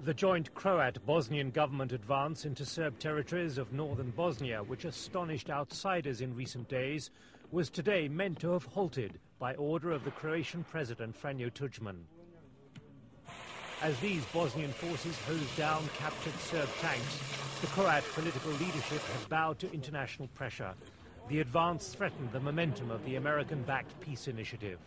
The joint Croat-Bosnian government advance into Serb territories of northern Bosnia, which astonished outsiders in recent days, was today meant to have halted by order of the Croatian president Franjo Tuđman. As these Bosnian forces hosed down captured Serb tanks, the Croat political leadership has bowed to international pressure. The advance threatened the momentum of the American-backed peace initiative.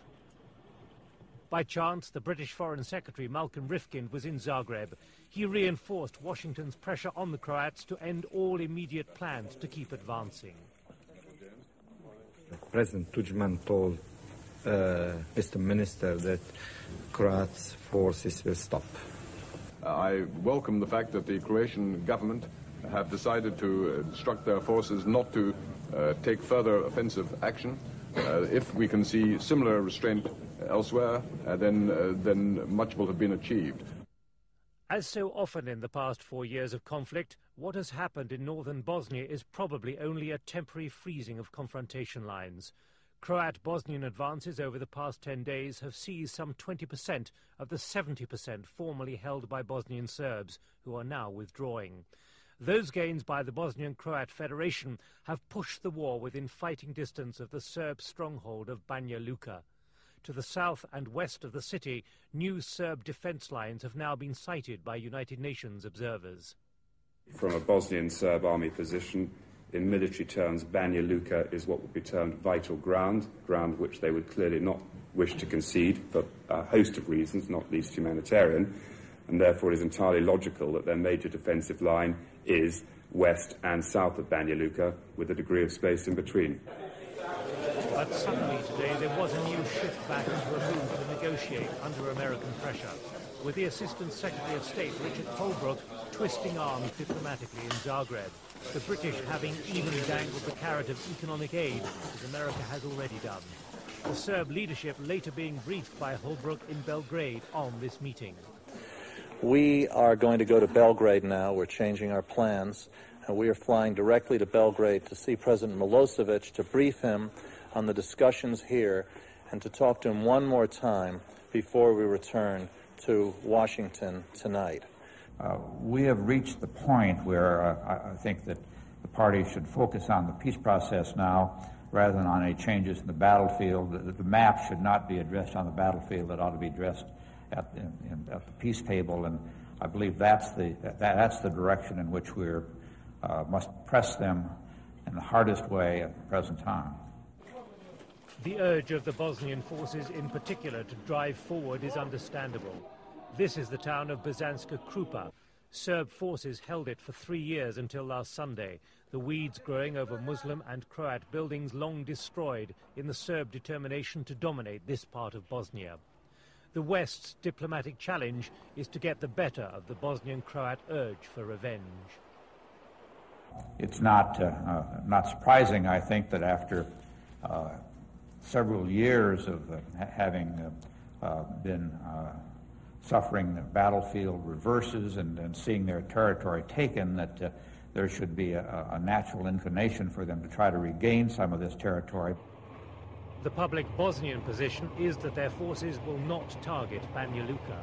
By chance, the British Foreign Secretary Malcolm Rifkind was in Zagreb. He reinforced Washington's pressure on the Croats to end all immediate plans to keep advancing. President Tuđman told Mr. Minister that Croats forces will stop. I welcome the fact that the Croatian government have decided to instruct their forces not to take further offensive action. If we can see similar restraint elsewhere, then much will have been achieved. As so often in the past 4 years of conflict, what has happened in northern Bosnia is probably only a temporary freezing of confrontation lines. Croat-Bosnian advances over the past 10 days have seized some 20% of the 70% formerly held by Bosnian Serbs, who are now withdrawing. Those gains by the Bosnian-Croat Federation have pushed the war within fighting distance of the Serb stronghold of Banja Luka. To the south and west of the city, new Serb defence lines have now been sighted by United Nations observers. From a Bosnian Serb army position, in military terms, Banja Luka is what would be termed vital ground which they would clearly not wish to concede for a host of reasons, not least humanitarian, and therefore it is entirely logical that their major defensive line is west and south of Banja Luka, with a degree of space in between. But suddenly today there was a new shift back into a move to negotiate under American pressure, with the Assistant Secretary of State Richard Holbrooke twisting arms diplomatically in Zagreb, the British having even dangled the carrot of economic aid, as America has already done. The Serb leadership later being briefed by Holbrooke in Belgrade on this meeting. We are going to go to Belgrade now. We're changing our plans. We are flying directly to Belgrade to see President Milosevic, to brief him on the discussions here, and to talk to him one more time before we return to Washington tonight. We have reached the point where I think that the party should focus on the peace process now rather than on any changes in the battlefield. The map should not be addressed on the battlefield. It ought to be addressed at the peace table, and I believe that's the direction in which we must press them in the hardest way at the present time. The urge of the Bosnian forces in particular to drive forward is understandable. This is the town of Bosanska Krupa. Serb forces held it for 3 years until last Sunday, the weeds growing over Muslim and Croat buildings long destroyed in the Serb determination to dominate this part of Bosnia. The West's diplomatic challenge is to get the better of the Bosnian-Croat urge for revenge. It's not surprising, I think, that after several years of having been suffering battlefield reverses and seeing their territory taken, that there should be a natural inclination for them to try to regain some of this territory. The public Bosnian position is that their forces will not target Banja Luka.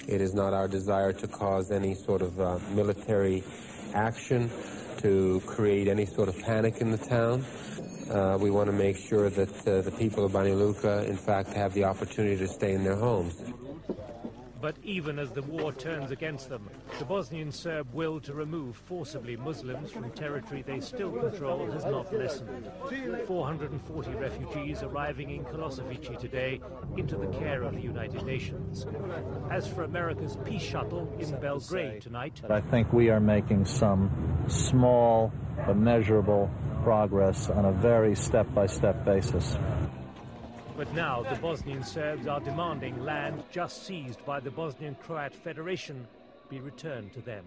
It is not our desire to cause any sort of military action, to create any sort of panic in the town. We want to make sure that the people of Banja Luka, in fact, have the opportunity to stay in their homes. But even as the war turns against them, the Bosnian Serb will to remove forcibly Muslims from territory they still control has not lessened. 440 refugees arriving in Kolosevici today into the care of the United Nations. As for America's peace shuttle in Belgrade tonight, I think we are making some small but measurable progress on a very step-by-step basis. But now the Bosnian Serbs are demanding land just seized by the Bosnian-Croat Federation be returned to them.